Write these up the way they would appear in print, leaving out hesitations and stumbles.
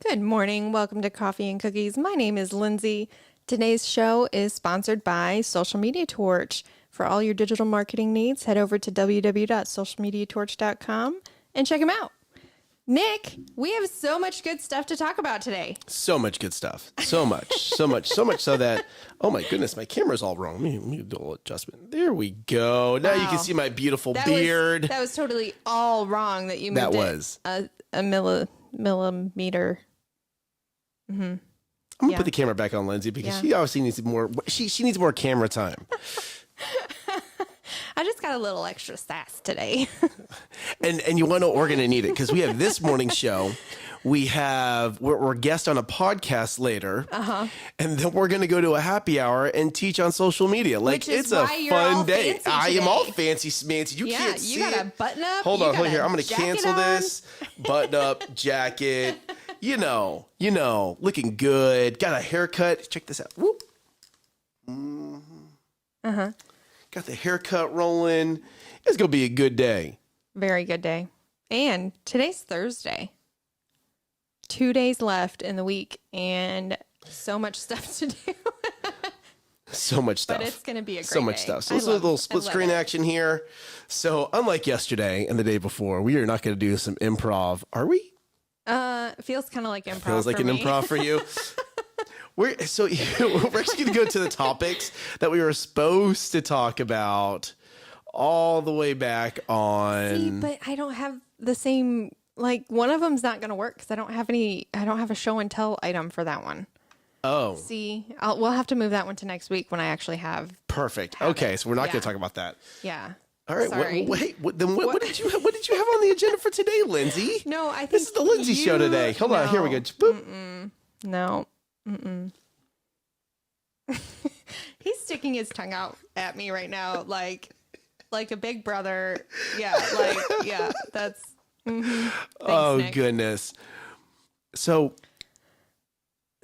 Good morning. Welcome to Coffee and Cookies. My name is Lindsay. Today's show is sponsored by Social Media Torch. For all your digital marketing needs, head over to www.socialmediatorch.com and check them out. Nick, we have so much good stuff to talk about today. So much good stuff. So much so that, oh my goodness, my camera's all wrong. Let me do a little adjustment. There we go. Now you can see my beautiful beard. That was totally all wrong that you moved That was. a millimeter. Mm-hmm. I'm going to put the camera back on Lindsay because she obviously needs more. She needs more camera time. I just got a little extra sass today. and you want to know we're going to need it because we have this morning's show. We're guests on a podcast later. And then we're going to go to a happy hour and teach on social media. Like, it's a fun day. I am all fancy smancy. You can't see it. You got to button up. Hold on here. I'm going to cancel this. Button up, jacket. You know, looking good. Got a haircut. Check this out. Whoop. Mm-hmm. Got the haircut rolling. It's going to be a good day. Very good day. And today's Thursday. 2 days left in the week and so much stuff to do. So much stuff. But it's going to be a great So much day. stuff. So let's do a little split screen action here. So unlike yesterday and the day before, we are not going to do some improv. Are we? It feels kind of like improv. Feels like an improv for you. We're actually going to go to the topics that we were supposed to talk about all the way back on. See, but I don't have the same, like one of them's not going to work because I don't have a show and tell item for that one. Oh. See, we'll have to move that one to next week when I actually have. Perfect. Okay, so we're not going to talk about that. Yeah. All right. Sorry. What did you have on the agenda for today, Lindsay? No, I think this is the Lindsay show today. Hold on. Here we go. Boop. No. He's sticking his tongue out at me right now, like a big brother. Yeah. That's. Thanks, Oh, Nick. goodness. So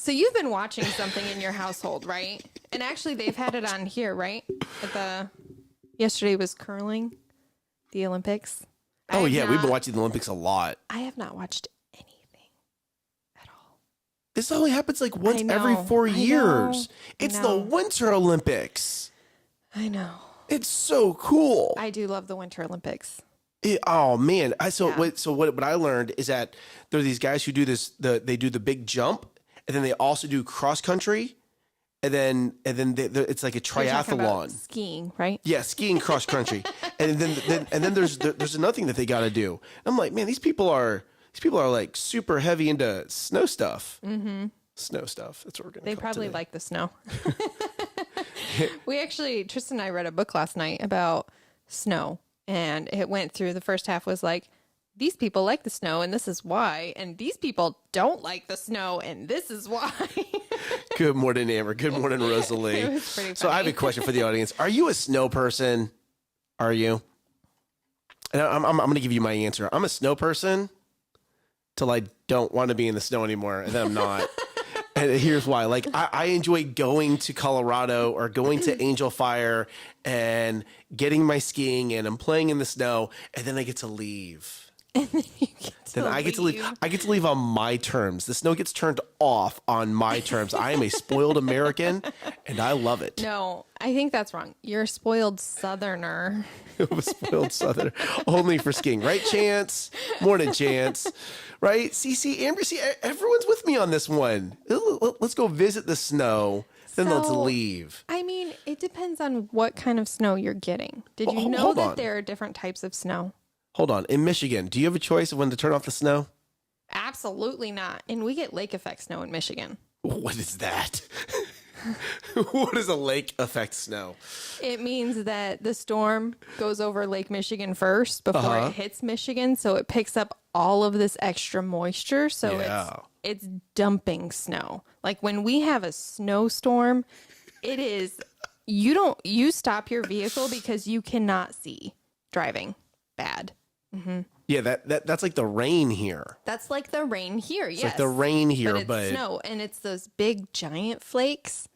you've been watching something in your household, right? And actually, they've had it on here, right? Yesterday was curling, the Olympics. we've been watching the Olympics a lot. I have not watched anything at all. This only happens like once every 4 years. It's the Winter Olympics. I know. It's so cool. I do love the Winter Olympics. Oh man! What I learned is that there are these guys who do this. They do the big jump, and then they also do cross country, and then it's like a triathlon. Skiing, right? Yeah, skiing cross country, and then there's another thing that they got to do. I'm like, man, these people are like super heavy into snow stuff. Mm-hmm. Snow stuff. That's what we're gonna. They probably like the snow. Tristan and I read a book last night about snow. And it went through, the first half was like, these people like the snow and this is why. And these people don't like the snow and this is why. Good morning, Amber. Good morning, Rosalie. It was pretty funny. So I have a question for the audience. Are you a snow person? Are you? And I'm going to give you my answer. I'm a snow person till I don't want to be in the snow anymore. And then I'm not. And here's why. Like, I enjoy going to Colorado or going to Angel Fire and getting my skiing in and playing in the snow, and then I get to leave. And then you get to I get to leave. I get to leave on my terms. The snow gets turned off on my terms. I am a spoiled American, and I love it. No, I think that's wrong. You're a spoiled Southerner. A spoiled Southerner. Only for skiing. Right, Chance? Morning, Chance. Right? See, Amber, everyone's with me on this one. Let's go visit the snow, then let's leave. I mean, it depends on what kind of snow you're getting. Did you know that there are different types of snow? Hold on. In Michigan, do you have a choice of when to turn off the snow? Absolutely not. And we get lake effect snow in Michigan. What is that? What is a lake effect snow? It means that the storm goes over Lake Michigan first before it hits Michigan. So it picks up all of this extra moisture. So it's dumping snow. Like when we have a snowstorm, it is, you stop your vehicle because you cannot see driving. Bad. Mm-hmm. Yeah, that's like the rain here. That's like the rain here, yes. It's like the rain here, but it's snow, and it's those big giant flakes.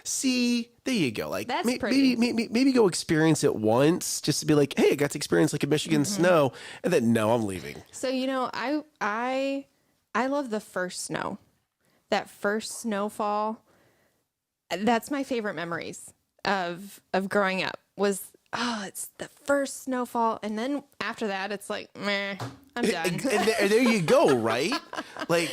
See, there you go. Like that's pretty. Maybe go experience it once, just to be like, hey, I got to experience like a Michigan snow, and then no, I'm leaving. So I I love the first snow. That first snowfall. That's my favorite memories of growing up was, it's the first snowfall. And then after that, it's like, meh, I'm done. And there you go, right? Like,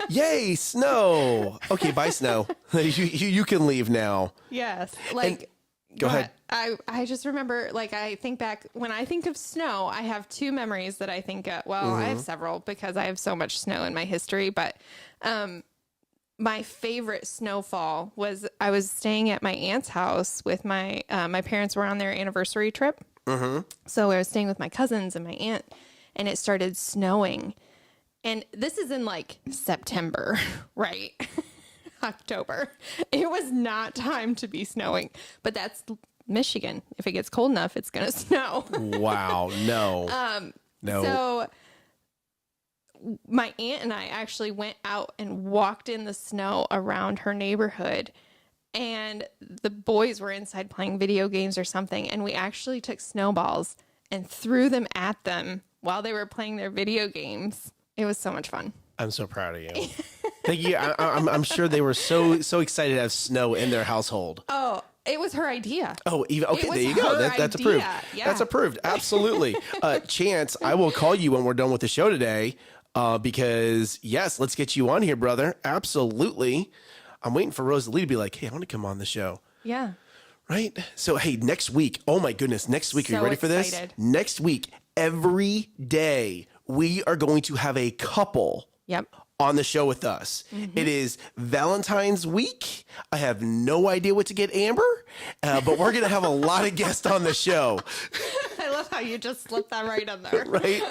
yay, snow. Okay, bye, snow. You can leave now. Yes. Like, go ahead. I just remember, like, I think back when I think of snow, I have two memories that I think of. Well, I have several because I have so much snow in my history, but, my favorite snowfall was I was staying at my aunt's house with my parents were on their anniversary trip. So I was staying with my cousins and my aunt, and it started snowing. And this is in like September, right? October. It was not time to be snowing, but that's Michigan. If it gets cold enough, it's going to snow. Wow. No. No. So my aunt and I actually went out and walked in the snow around her neighborhood, and the boys were inside playing video games or something. And we actually took snowballs and threw them at them while they were playing their video games. It was so much fun. I'm so proud of you. Thank you. I'm sure they were so excited to have snow in their household. Oh, it was her idea. Oh, even okay. There you go. That's approved. Yeah. That's approved. Absolutely. Chance, I will call you when we're done with the show today. Because yes, let's get you on here, brother. Absolutely. I'm waiting for Rosalie to be like, hey, I want to come on the show. Yeah. Right. So, hey, next week. Oh my goodness. Next week. Are you ready for this? Next week, every day, we are going to have a couple on the show with us. It is Valentine's week. I have no idea what to get Amber, but we're going to have a lot of guests on the show. I love how you just slipped that right in there. Right.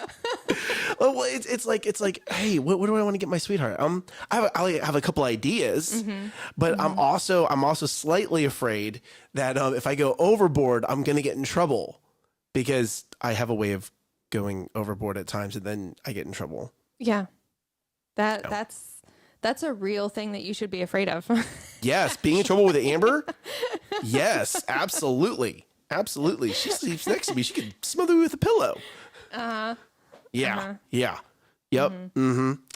Well, it's like, hey, what do I want to get my sweetheart? I have a couple ideas, but I'm also slightly afraid that if I go overboard, I'm going to get in trouble because I have a way of going overboard at times, and then I get in trouble. Yeah, that's a real thing that you should be afraid of. Yes, being in trouble with Amber. Yes, absolutely. Absolutely. She sleeps next to me. She could smother me with a pillow. Yeah. Yeah. Yep.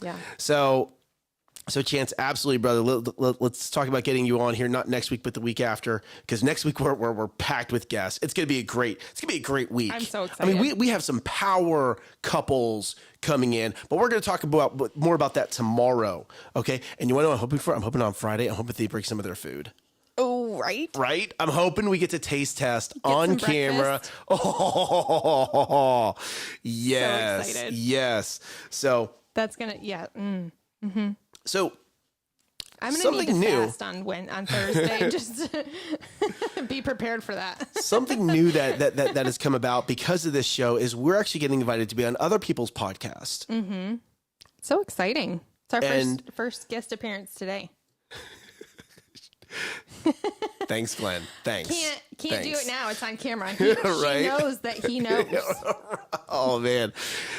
Yeah. So Chance, absolutely, brother. Let's talk about getting you on here, not next week, but the week after, because next week we're packed with guests. It's gonna be a great week. I'm so excited. I mean, we have some power couples coming in, but we're gonna talk more about that tomorrow. Okay. And you want to know what I'm hoping for? I'm hoping on Friday. I'm hoping they bring some of their food. Oh, right. Right? I'm hoping we get to taste test on camera. Oh, yes. So excited. Yes. So that's going to, So I'm going to need to fast on Thursday. Just be prepared for that. Something new that has come about because of this show is we're actually getting invited to be on other people's podcast. So exciting. It's our first guest appearance today. Thanks, Glenn. Thanks. Can't do it now. It's on camera. She knows that he knows. Oh man.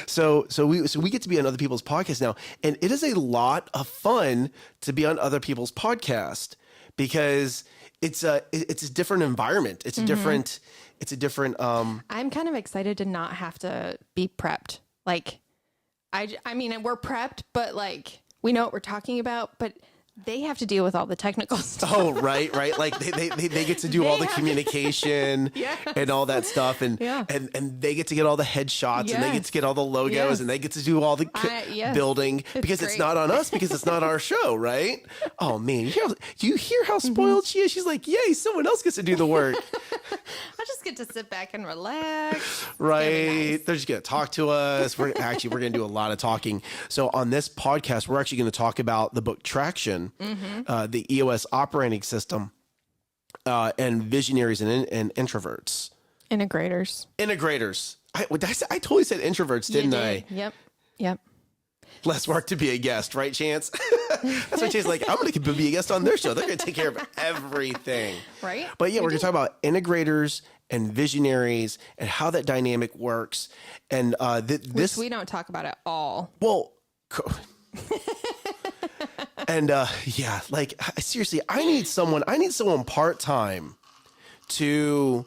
So we get to be on other people's podcasts now, and it is a lot of fun to be on other people's podcast because it's a different environment. It's a different. I'm kind of excited to not have to be prepped. Like, I mean, we're prepped, but like we know what we're talking about, but they have to deal with all the technical stuff. Oh, right. Like they get to do all the communication and all that stuff. And they get to get all the headshots and they get to get all the logos and they get to do all the building because it's not on us because it's not our show. Right. Oh man. You hear how spoiled she is? She's like, yay, someone else gets to do the work. I just get to sit back and relax. Right. Nice. They're just going to talk to us. We're going to do a lot of talking. So on this podcast, we're actually going to talk about the book Traction. The EOS operating system, and visionaries and introverts. Integrators. I totally said introverts, didn't I? Yep. Less work to be a guest, right, Chance? That's why Chance's like, I'm going to be a guest on their show. They're going to take care of everything. Right. But yeah, we're going to talk about integrators and visionaries and how that dynamic works. And this we don't talk about at all. Well, and like seriously, I need someone part-time to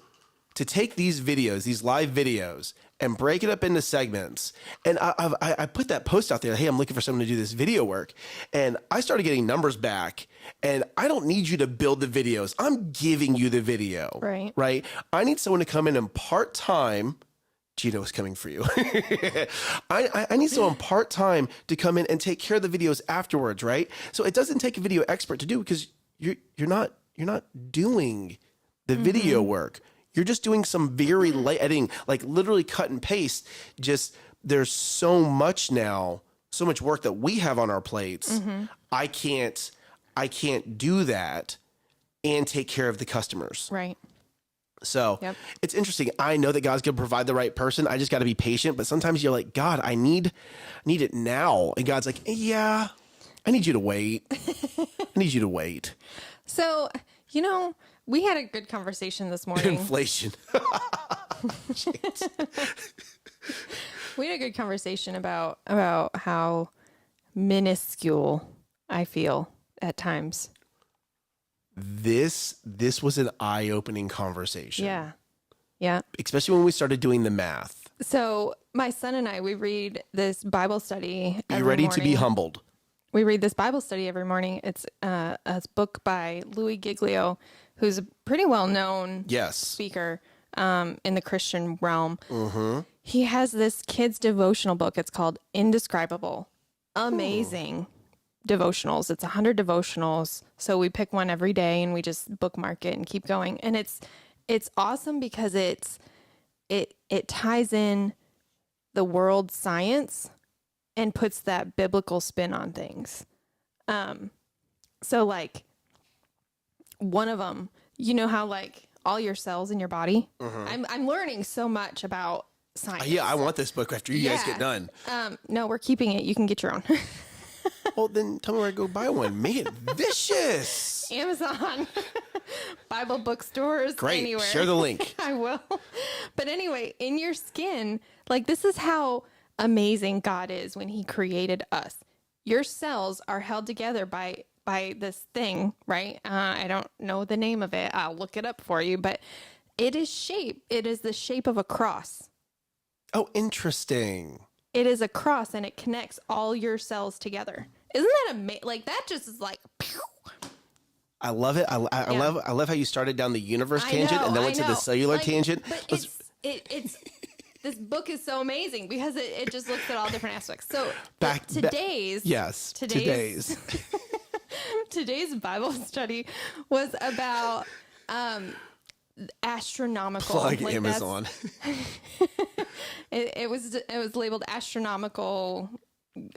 to take these videos, these live videos, and break it up into segments. And I put that post out there, hey, I'm looking for someone to do this video work. And I started getting numbers back. And I don't need you to build the videos. I'm giving you the video. Right? I need someone to come in and part-time. Gino is coming for you. I need someone part-time to come in and take care of the videos afterwards, right? So it doesn't take a video expert to do because you're not doing the video work. You're just doing some very light editing, like literally cut and paste. Just there's so much now, so much work that we have on our plates. I can't do that and take care of the customers. Right. So it's interesting. I know that God's going to provide the right person. I just got to be patient. But sometimes you're like, God, I need it now. And God's like, yeah, I need you to wait. I need you to wait. So, we had a good conversation this morning. Inflation. We had a good conversation about how minuscule I feel at times. This was an eye-opening conversation. Yeah. Especially when we started doing the math. So my son and I, we read this Bible study every Be ready morning. to be humbled. We read this Bible study every morning. It's a book by Louis Giglio, who's a pretty well-known speaker in the Christian realm. He has this kid's devotional book. It's called Indescribable. Amazing devotionals. It's 100 devotionals. So we pick one every day and we just bookmark it and keep going. And it's awesome because it ties in the world science and puts that biblical spin on things. So like one of them, how like all your cells in your body, I'm learning so much about science. Yeah. I want this book after you guys get done. No, we're keeping it. You can get your own. Well, then tell me where I go buy one. Make it vicious. Amazon, Bible bookstores, Great. Anywhere. Share the link. I will. But anyway, in your skin, like this is how amazing God is when he created us. Your cells are held together by this thing, right? I don't know the name of it. I'll look it up for you, but it is the shape of a cross. Oh, interesting. It is a cross and it connects all your cells together. Isn't that amazing? Like that just is like, pew. I love it. I love how you started down the universe tangent and then went to the cellular tangent. But it's this book is so amazing because it just looks at all different aspects. So today's Bible study was about astronomical. Plug like Amazon. It was labeled astronomical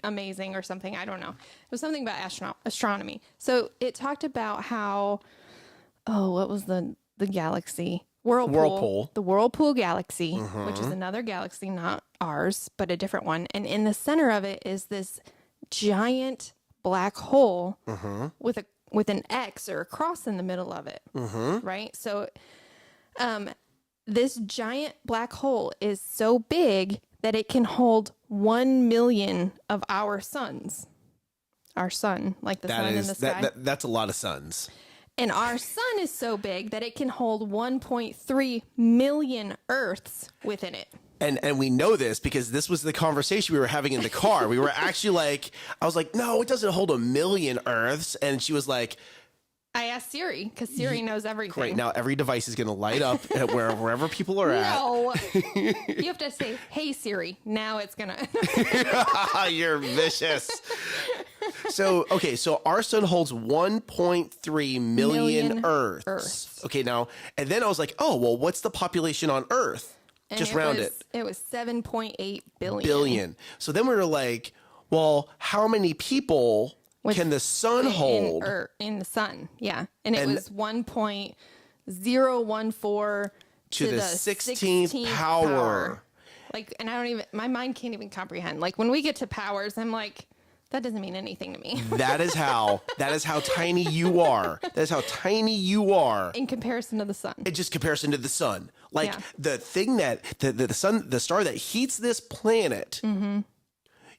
amazing or something. I don't know. It was something about astronomy. So it talked about how, what was the galaxy? Whirlpool. The Whirlpool galaxy, which is another galaxy, not ours, but a different one. And in the center of it is this giant black hole with an X or a cross in the middle of it. Right? So this giant black hole is so big that it can hold 1 million of our suns. Our sun, like the sun in the sky. That's a lot of suns. And our sun is so big that it can hold 1.3 million Earths within it. And we know this because this was the conversation we were having in the car. We were actually like, I was like, no, it doesn't hold 1 million Earths. And she was like, I asked Siri because Siri knows everything. Great. Now every device is going to light up at wherever people are at. No. You have to say, hey, Siri. Now it's going to. You're vicious. So our sun holds 1.3 million Earths. Okay, now, and then I was like, oh, well, what's the population on Earth? And just round it. It was 7.8 billion. Billion. So then we were like, well, how many people can the sun hold? In the sun, yeah. And it was 1.014 to the 16th power. Like, and my mind can't even comprehend. Like, when we get to powers, I'm like, that doesn't mean anything to me. That is how tiny you are. That is how tiny you are. In comparison to the sun. In just comparison to the sun. Like the thing that the sun, the star that heats this planet,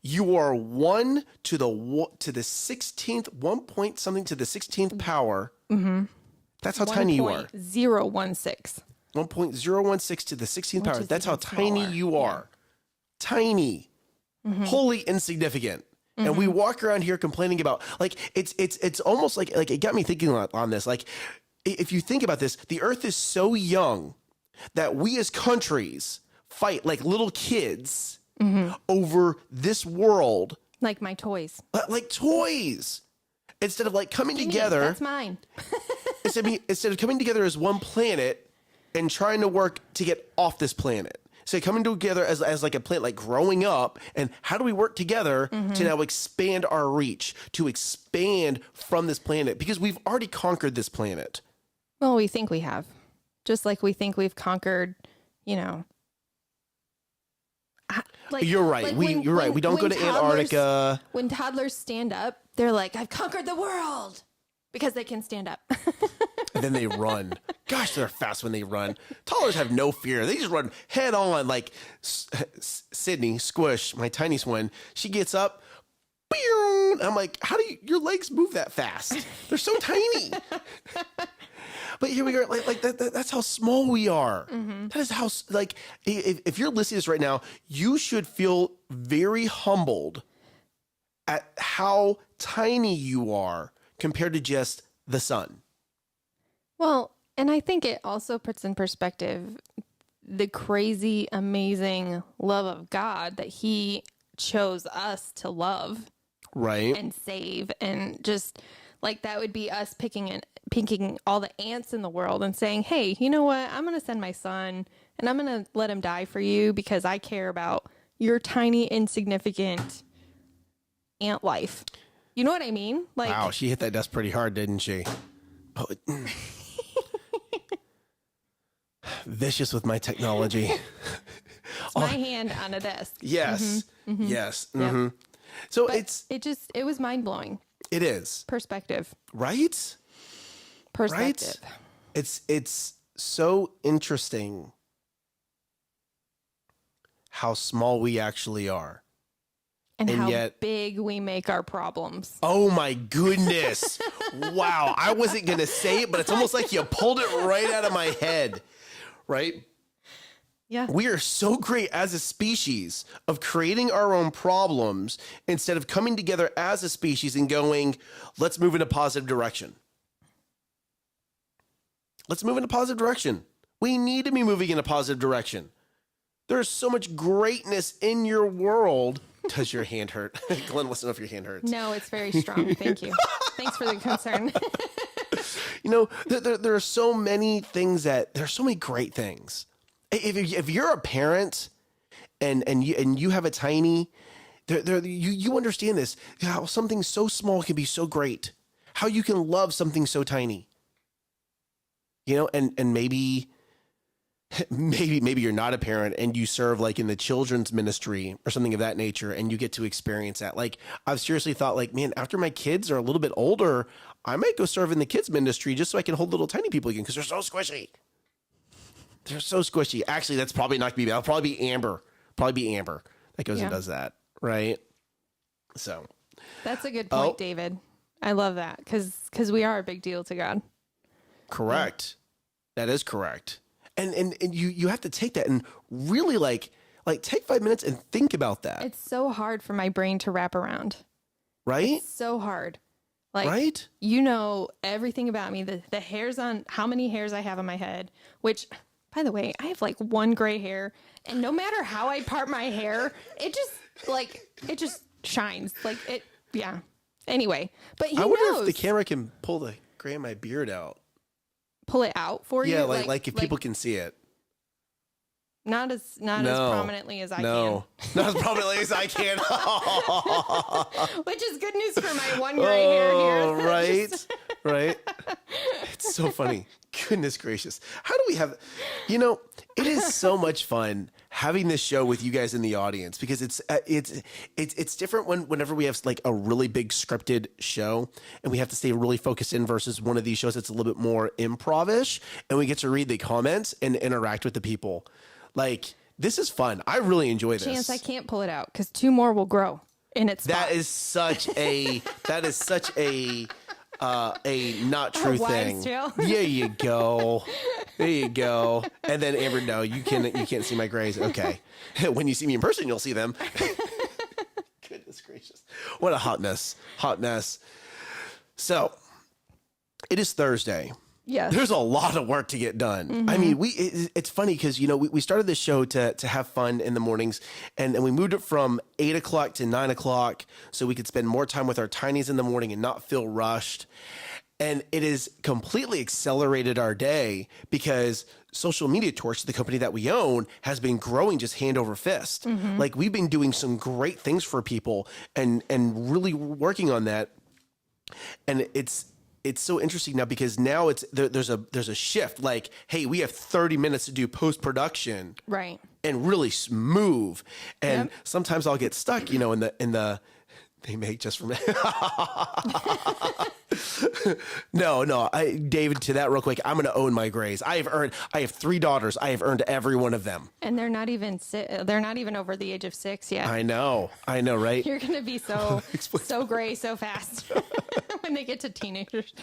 you are 1 to the 16th, 1 point something to the 16th power. That's how tiny you are. 0.016. 1.016 to the 16th power. That's how tiny smaller. you are. Tiny. Wholly insignificant. And we walk around here complaining about, like, it's almost like it got me thinking on this. Like, if you think about this, the earth is so young that we as countries fight like little kids over this world. Like my toys. Like toys. Instead of like coming together. That's mine. instead of coming together as one planet and trying to work to get off this planet. So coming together as like a planet, like growing up, and how do we work together to now expand our reach, to expand from this planet? Because we've already conquered this planet. Well, we think we have. Just like we think we've conquered, like, you're right. You're right. We don't go to Antarctica. When toddlers stand up, they're like, I've conquered the world, because they can stand up. And then they run. Gosh, they're fast when they run. Toddlers have no fear. They just run head on. Like Sydney, Squish, my tiny one, she gets up. I'm like, how do your legs move that fast? They're so tiny. But here we are, like that's how small we are. That is how, like, if you're listening to this right now, you should feel very humbled at how tiny you are compared to just the sun. Well, and I think it also puts in perspective the crazy, amazing love of God that he chose us to love. Right. And save, and just like that would be us picking all the ants in the world and saying, hey, you know what? I'm going to send my son and I'm going to let him die for you because I care about your tiny, insignificant ant life. You know what I mean? Like, wow, she hit that desk pretty hard, didn't she? Oh, vicious with my technology. It's my hand on a desk. Yes. Yes. Yeah. So but it was mind blowing. It is. Perspective. Right? Perspective. Right? It's so interesting how small we actually are. And how yet, big we make our problems. Oh my goodness. Wow. I wasn't going to say it, but it's almost like you pulled it right out of my head. Right? Yeah. We are so great as a species of creating our own problems instead of coming together as a species and going, let's move in a positive direction. Let's move in a positive direction. We need to be moving in a positive direction. There's so much greatness in your world. Does your hand hurt? Glenn wants to know if your hand hurts. No, it's very strong. Thank you. Thanks for the concern. There are so many things there's so many great things. If you're a parent and you have a tiny, you understand this, how something so small can be so great, how you can love something so tiny, and maybe you're not a parent and you serve like in the children's ministry or something of that nature, and you get to experience that. Like, I've seriously thought, like, man, after my kids are a little bit older, I might go serve in the kids ministry just so I can hold little tiny people again, because they're so squishy. They're so squishy. Actually, that's probably not going to be me. That'll probably be Amber. That goes and does that, right? So that's a good point, David. I love that because we are a big deal to God. Correct. Yeah. That is correct. And you have to take that and really like take 5 minutes and think about that. It's so hard for my brain to wrap around. Right? It's so hard. Like, right? You know everything about me, the hairs on how many hairs I have on my head, which, by the way, I have like one gray hair, and no matter how I part my hair, it just shines. Like it, yeah. Anyway, but I wonder if the camera can pull the gray in my beard out. Pull it out for you? Yeah, like if people can see it. Not as prominently as I can. Not as prominently as I can. Which is good news for my one gray hair here. Right, right. It's so funny. Goodness gracious. How do we have, it is so much fun having this show with you guys in the audience, because it's different whenever we have like a really big scripted show and we have to stay really focused in versus one of these shows that's a little bit more improv-ish and we get to read the comments and interact with the people. Like, this is fun. I really enjoy this. Chance, I can't pull it out because 2 more will grow in its spot. That is such a not true thing. Tale. There you go. There you go. And then Amber, no, you can't see my grays. Okay. When you see me in person, you'll see them. Goodness gracious. What a hot mess. Hot mess. So it is Thursday. Yes. There's a lot of work to get done. Mm-hmm. I mean, it's funny because, we started this show to have fun in the mornings, and we moved it from 8 o'clock to 9 o'clock so we could spend more time with our tinies in the morning and not feel rushed. And it has completely accelerated our day because Social Media Torch, the company that we own, has been growing just hand over fist. Mm-hmm. Like, we've been doing some great things for people and really working on that. And it's so interesting now because now there's a shift. Like, hey, we have 30 minutes to do post-production. Right. And really move. And sometimes I'll get stuck, in the they make just from No, David, to that real quick, I'm going to own my grays. I have 3 daughters. I have earned every one of them. And they're not even over the age of 6 yet. I know, right? You're going to be so gray so fast when they get to teenagers.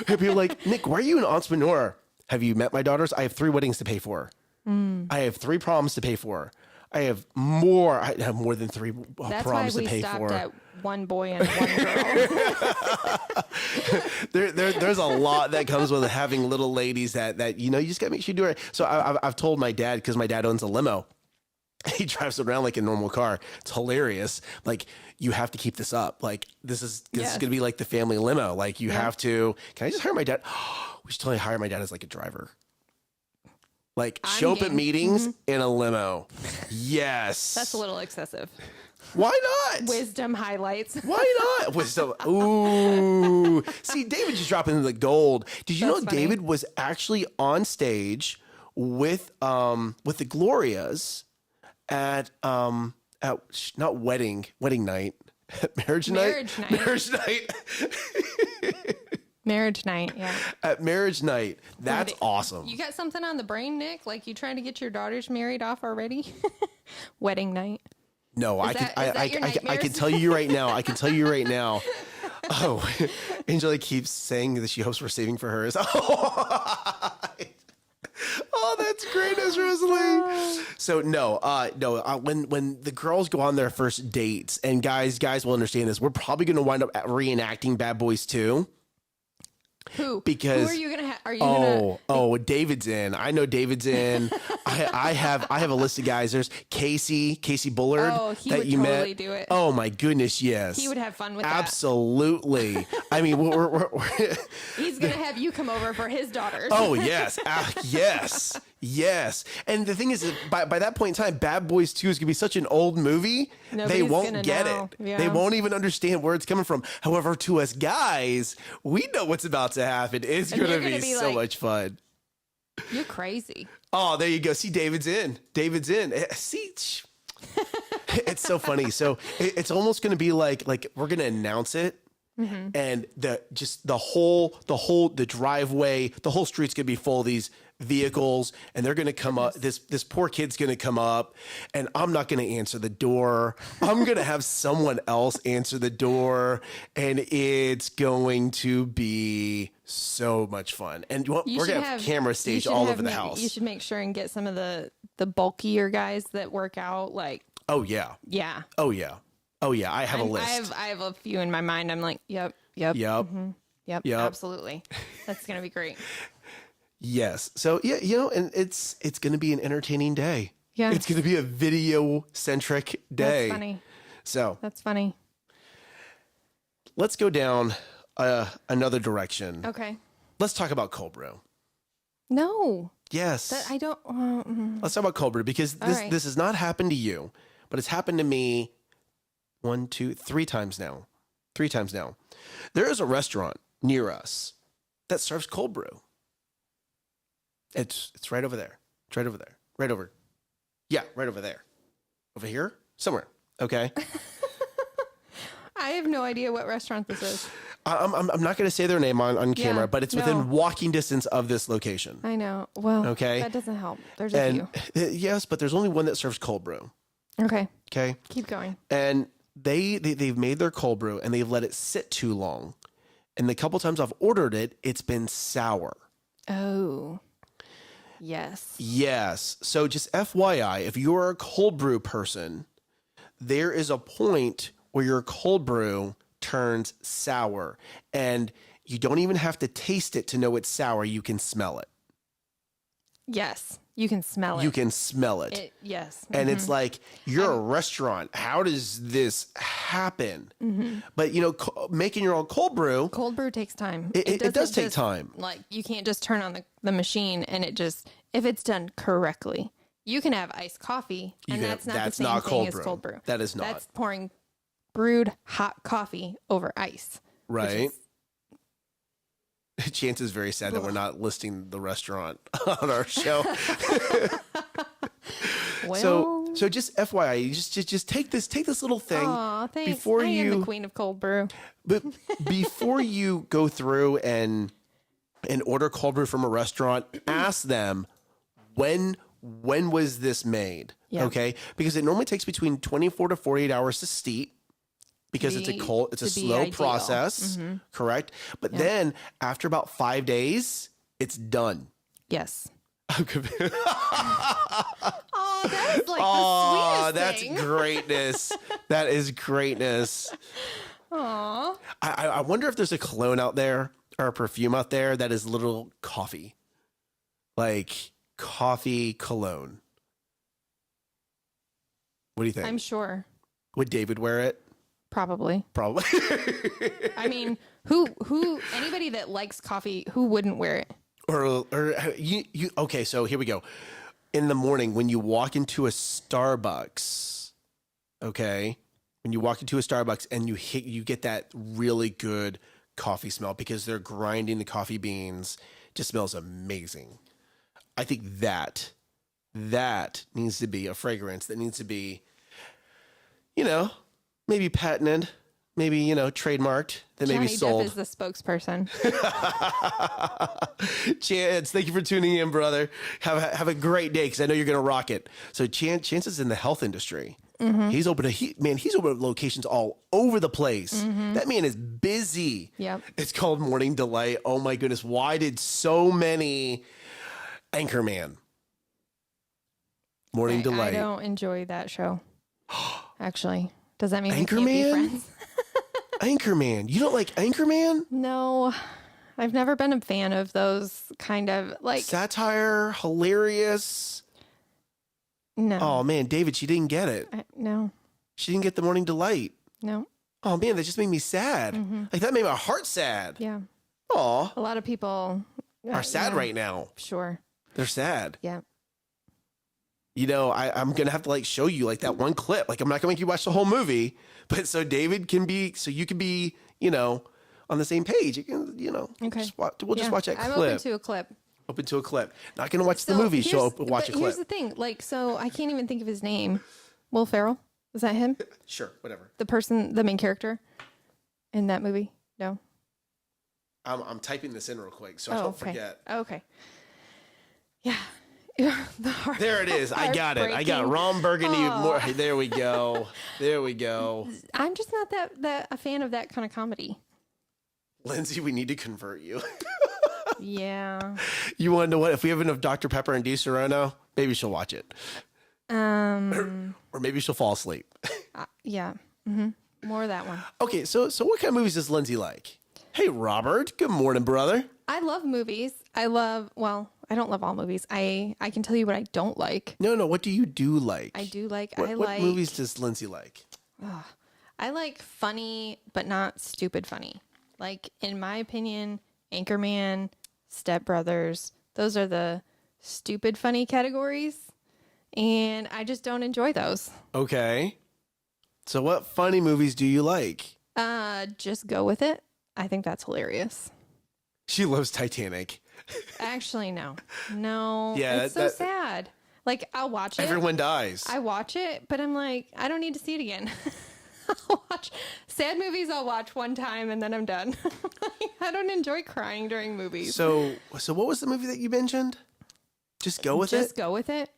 People are like, Nick, why are you an entrepreneur? Have you met my daughters? I have 3 weddings to pay for. I have 3 proms to pay for. I have more than 3 proms to pay for. That's why we stopped at 1 boy and 1 girl. There's a lot that comes with having little ladies that you just got to make sure you do it. So I've told my dad, because my dad owns a limo. He drives around like a normal car. It's hilarious. Like, you have to keep this up. Like, this is going to be like the family limo. Like, you have to. Can I just hire my dad? We should totally hire my dad as like a driver. Like, show up at meetings in a limo. Yes. That's a little excessive. Why not? Wisdom highlights. Why not? Wisdom. Ooh. See, David just dropping the gold. Did you know funny. David was actually on stage with the Glorias at not wedding night. Marriage night. Marriage night, yeah. At marriage night. That's awesome. You got something on the brain, Nick? Like, you trying to get your daughters married off already? Wedding night. No, I can tell you right now. I can tell you right now. Oh, Angela keeps saying that she hopes we're saving for hers. Oh, that's great, Rosalie. So no. When the girls go on their first dates, and guys will understand this, we're probably going to wind up reenacting Bad Boys 2. Who? Because who are you gonna have? Are you gonna? David's in. I know David's in. I have a list of guys. There's Casey Bullard. Oh, he would totally do it. Oh my goodness, yes. He would have fun with Absolutely. I mean, we're he's gonna have you come over for his daughters. Oh yes, yes. And the thing is, by that point in time, Bad Boys 2 is gonna be such an old movie. They won't get it. Yeah. They won't even understand where it's coming from. However, to us guys, we know what's about to happen. It's gonna be so much fun. You're crazy. Oh, there you go. See, David's in. See, it's so funny. So it's almost going to be like we're going to announce it, and the driveway, the whole street's going to be full of these vehicles, and they're going to come up. This poor kid's going to come up, and I'm not going to answer the door. I'm going to have someone else answer the door, and it's going to be so much fun. And we're going to have camera stage all over the house. You should make sure and get some of the bulkier guys that work out. Like, oh yeah. I have a list. I have a few in my mind. I'm like, yep, absolutely. That's going to be great. Yes. So yeah, and it's going to be an entertaining day. Yeah. It's going to be a video centric day. That's funny. So that's funny. Let's go down another direction. Okay. Let's talk about cold brew. No. Yes. I don't. Let's talk about cold brew because this has not happened to you, but it's happened to me 3 times now. 3 times now. There is a restaurant near us that serves cold brew. It's right over there. It's right over there. Right over. Yeah, right over there. Over here? Somewhere. Okay. I have no idea what restaurant this is. I'm not going to say their name on camera, but it's within walking distance of this location. I know. Well, okay. That doesn't help. There's a few. Yes, but there's only one that serves cold brew. Okay. Okay. Keep going. And they've made their cold brew and they've let it sit too long. And the couple times I've ordered it, it's been sour. Oh. Yes. Yes. So just FYI, if you're a cold brew person, there is a point where your cold brew turns sour, and you don't even have to taste it to know it's sour. You can smell it. Yes. You can smell it. You can smell it. Yes. And it's like, you're a restaurant. How does this happen? But, making your own cold brew. Cold brew takes time. It does take time. Like, you can't just turn on the machine and it just, if it's done correctly, you can have iced coffee and that's not the same thing as cold brew. That is not. That's pouring brewed hot coffee over ice. Right. Chance is very sad that we're not listing the restaurant on our show. Well, so just FYI, just take this little thing before I you am the queen of cold brew. But before you go through and order cold brew from a restaurant, ask them when was this made? Yeah. Okay, because it normally takes between 24 to 48 hours to steep. Because it's a slow ideal. process, correct? But then after about 5 days, it's done. Yes. Oh, that is like the sweetest that's thing. greatness. That is greatness. Aw. I wonder if there's a cologne out there or a perfume out there that is little coffee. Like coffee cologne. What do you think? I'm sure. Would David wear it? Probably. I mean, anybody that likes coffee, who wouldn't wear it? Or you okay, so here we go. In the morning when you walk into a Starbucks, okay? When you walk into a Starbucks and you get that really good coffee smell because they're grinding the coffee beans, just smells amazing. I think that needs to be a fragrance that needs to be, maybe patented, maybe, trademarked, that may be sold. Johnny Depp is the spokesperson. Chance, thank you for tuning in, brother. Have a great day, because I know you're going to rock it. So Chance is in the health industry. He's open locations all over the place. That man is busy. Yep. It's called Morning Delight. Oh my goodness. Why did so many Anchorman? Morning Delight. I don't enjoy that show. Actually. Does that mean we can't be Anchorman? friends? Anchorman. You don't like Anchorman? No. I've never been a fan of those kind of like satire, hilarious. No. Oh man, David, she didn't get it. No. She didn't get the Morning Delight. No. Oh man, that just made me sad. Like that made my heart sad. Yeah. Aw. A lot of people are sad right now. Sure. They're sad. Yeah. I'm going to have to show you that one clip. I'm not going to make you watch the whole movie, but so you can be, on the same page. You can, okay. just watch that clip. I'm open to a clip. Open to a clip. Not going to watch the movie. Watch a clip. Here's the thing. So I can't even think of his name. Will Ferrell? Is that him? Sure. Whatever. The main character in that movie? No. I'm typing this in real quick so I don't forget. Okay. Yeah. There it is. I got it. I got Ron Burgundy. There we go. There we go. I'm just not that a fan of that kind of comedy. Lindsay, we need to convert you. Yeah. You want to know what? If we have enough Dr. Pepper and Di Serrano, maybe she'll watch it. Or maybe she'll fall asleep. Yeah. More of that one. Okay, so what kind of movies does Lindsay like? Hey, Robert. Good morning, brother. I love movies. I don't love all movies. I can tell you what I don't like. No. What do you do like? I do like. What movies does Lindsay like? I like funny, but not stupid funny. Like, in my opinion, Anchorman, Step Brothers, those are the stupid funny categories. And I just don't enjoy those. Okay. So what funny movies do you like? Just Go With It. I think that's hilarious. She loves Titanic. Actually, no. No. Yeah, it's so sad. I'll watch it. Everyone dies. I watch it, but I'm like, I don't need to see it again. I'll watch sad movies. I'll watch one time and then I'm done. I don't enjoy crying during movies. So what was the movie that you mentioned? Just Go With It? Just Go With It.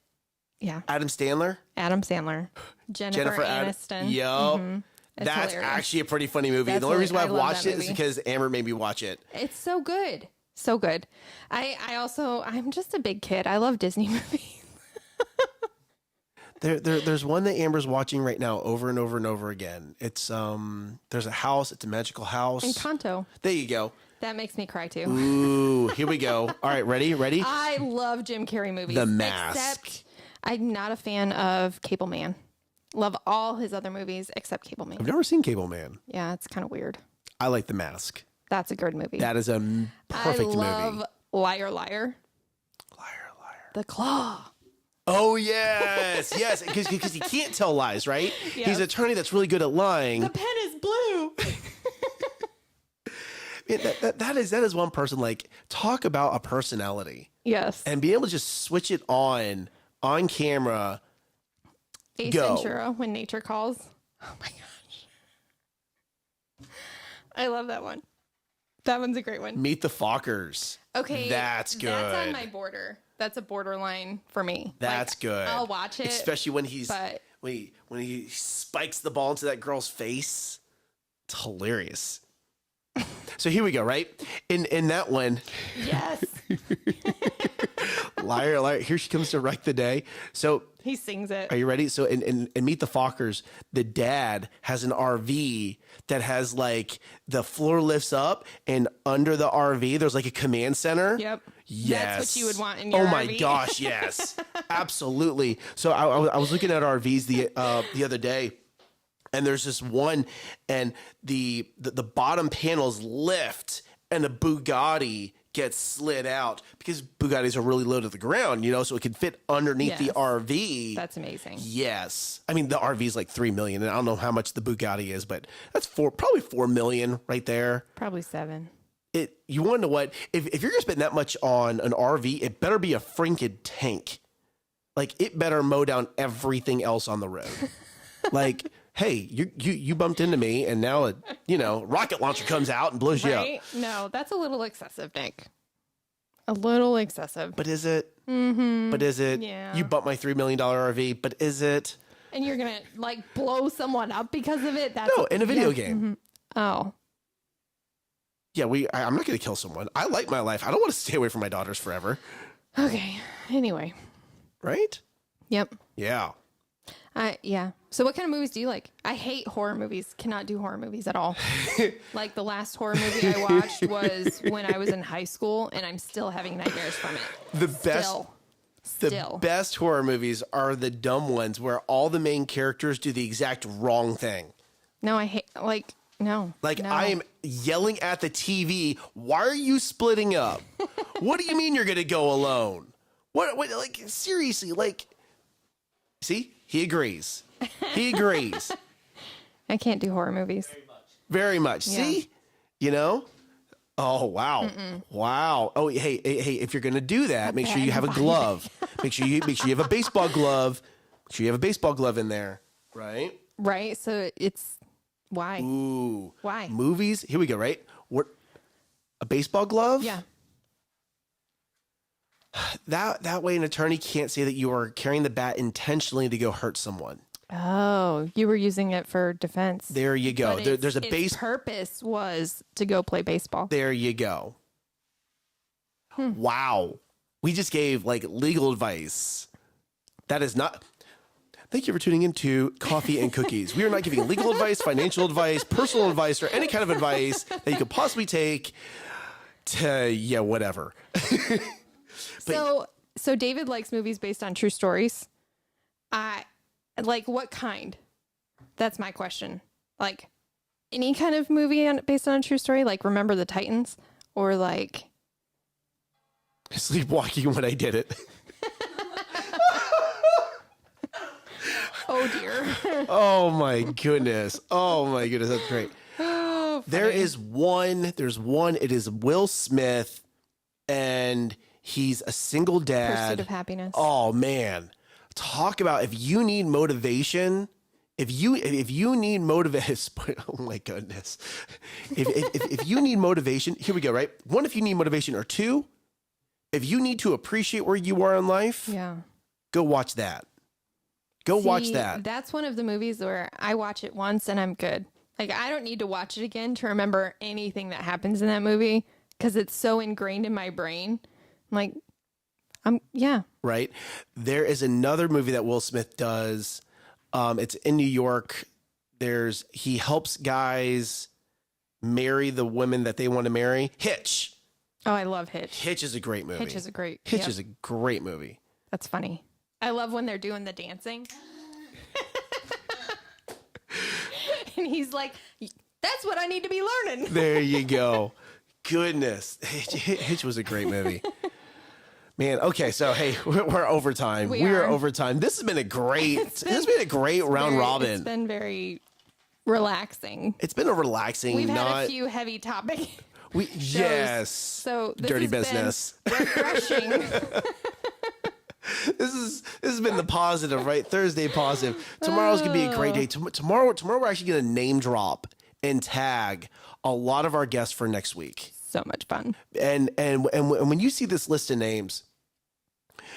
Yeah. Adam Sandler? Adam Sandler. Jennifer Aniston. Yup. That's hilarious. Actually a pretty funny movie. The only reason why I've watched it is because Amber made me watch it. It's so good. So good. I'm just a big kid. I love Disney movies. There's one that Amber's watching right now over and over and over again. It's there's a house. It's a magical house. Encanto. There you go. That makes me cry too. Ooh, here we go. All right, ready? I love Jim Carrey movies. The Mask. Except I'm not a fan of Cable Man. Love all his other movies except Cable Man. I've never seen Cable Man. Yeah, it's kind of weird. I like The Mask. That's a good movie. That is a perfect movie. I love Liar Liar. Liar, liar. The Claw. Oh, yes. Yes. Because he can't tell lies, right? Yes. He's an attorney that's really good at lying. The pen is blue. that is one person, like, talk about a personality. Yes. And be able to just switch it on camera. Ace Ventura, When Nature Calls. Oh, my gosh. I love that one. That one's a great one. Meet the Fockers. Okay. That's good. That's on my border. That's a borderline for me. That's good. I'll watch it. Especially when when he spikes the ball into that girl's face. It's hilarious. So here we go, right? In that one. Yes. Liar, liar. Here she comes to wreck the day. So he sings it. Are you ready? So in Meet the Fockers, the dad has an RV that has like the floor lifts up, and under the RV there's like a command center. Yep. Yes. That's what you would want in your RV. Oh my gosh, yes. Absolutely. So I was looking at RVs the other day, and there's this one, and the bottom panels lift, and the Bugatti gets slid out because Bugattis are really low to the ground, so it can fit underneath the RV. That's amazing. Yes. I mean, the RV is like $3 million, and I don't know how much the Bugatti is, but that's probably $4 million right there. Probably 7. You want to know what? If you're going to spend that much on an RV, it better be a freaking tank. Like, it better mow down everything else on the road. Like, hey, you bumped into me, and now a rocket launcher comes out and blows you up. No, that's a little excessive, Nick. A little excessive. But is it? Mm-hmm. But is it? Yeah. You bought my $3 million RV, but is it? And you're gonna blow someone up because of it? That's no, in a video game. Mm-hmm. Oh. Yeah, I'm not gonna kill someone. I like my life. I don't want to stay away from my daughters forever. Okay. Anyway. Right? Yep. Yeah. Yeah. So what kind of movies do you like? I hate horror movies. Cannot do horror movies at all. Like the last horror movie I watched was when I was in high school, and I'm still having nightmares from it. The best horror movies are the dumb ones where all the main characters do the exact wrong thing. No, I hate no. I am yelling at the TV, why are you splitting up? What do you mean you're going to go alone? What seriously, see? He agrees. He agrees. I can't do horror movies. Very much. Yeah. See? Oh, wow. Mm-mm. Wow. Oh, hey, if you're going to do that, make sure you have a glove. make sure you have a baseball glove. Make sure you have a baseball glove in there, right? Right. So it's why? Ooh. Why? Movies. Here we go, right? A baseball glove? Yeah. That way an attorney can't say that you are carrying the bat intentionally to go hurt someone. Oh, you were using it for defense. There you go. There's a its purpose was to go play baseball. There you go. Wow. We just gave legal advice. That is not. Thank you for tuning in to Coffee and Cookies. We are not giving legal advice, financial advice, personal advice, or any kind of advice that you could possibly take to, whatever. So David likes movies based on true stories. What kind? That's my question. Any kind of movie based on a true story, like Remember the Titans, or Sleepwalking When I Did It. Oh dear. Oh my goodness. That's great. Oh, there's one, it is Will Smith, and he's a single dad. Pursuit of Happiness. Oh man. Talk about if you need motivation. If you need motivation, oh my goodness. If you need motivation, here we go, right? One, if you need motivation, or two, if you need to appreciate where you are in life, go watch that. Watch that. That's one of the movies where I watch it once and I'm good. I don't need to watch it again to remember anything that happens in that movie. because it's so ingrained in my brain. I'm like, yeah. Right. There is another movie that Will Smith does. It's in New York. He helps guys marry the women that they want to marry. Hitch. Oh, I love Hitch. Hitch is a great movie. Hitch is a great movie. That's funny. I love when they're doing the dancing. And he's like, that's what I need to be learning. There you go. Goodness. Hitch was a great movie. Man, okay, so hey, we're overtime. We are overtime. This has been a great round robin. It's been very relaxing. It's been a relaxing. We've had a few heavy topics. Yes. So this dirty business. Refreshing. This has been the positive, right? Thursday positive. Tomorrow's gonna be a great day. Tomorrow we're actually gonna name drop and tag a lot of our guests for next week. So much fun. And when you see this list of names,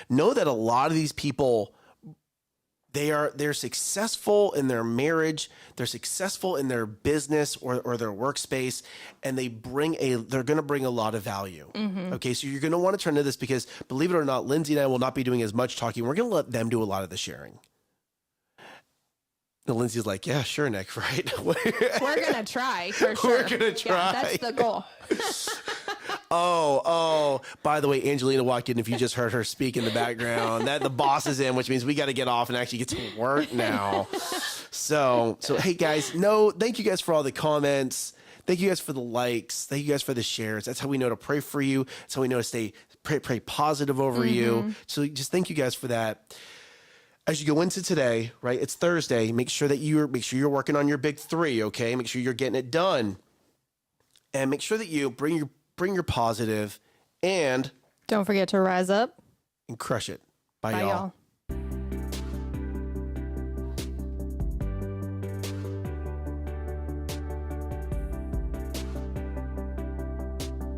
know that a lot of these people, they're successful in their marriage, they're successful in their business or their workspace, and they're going to bring a lot of value. Mm-hmm. Okay, so you're going to want to turn to this because, believe it or not, Lindsay and I will not be doing as much talking. We're going to let them do a lot of the sharing. And Lindsay's like, yeah, sure, Nick, right? We're going to try, for sure. We're going to try. Yeah, that's the goal. Oh, by the way, Angelina walked in. If you just heard her speak in the background, that the boss is in, which means we got to get off and actually get to work now. So hey guys, thank you guys for all the comments. Thank you guys for the likes. Thank you guys for the shares. That's how we know to pray for you. That's how we know to pray positive over you. So just thank you guys for that. As you go into today, right? It's Thursday. Make sure you're working on your big 3, okay? Make sure you're getting it done. And make sure that you bring your positive and don't forget to rise up and crush it. Bye, y'all.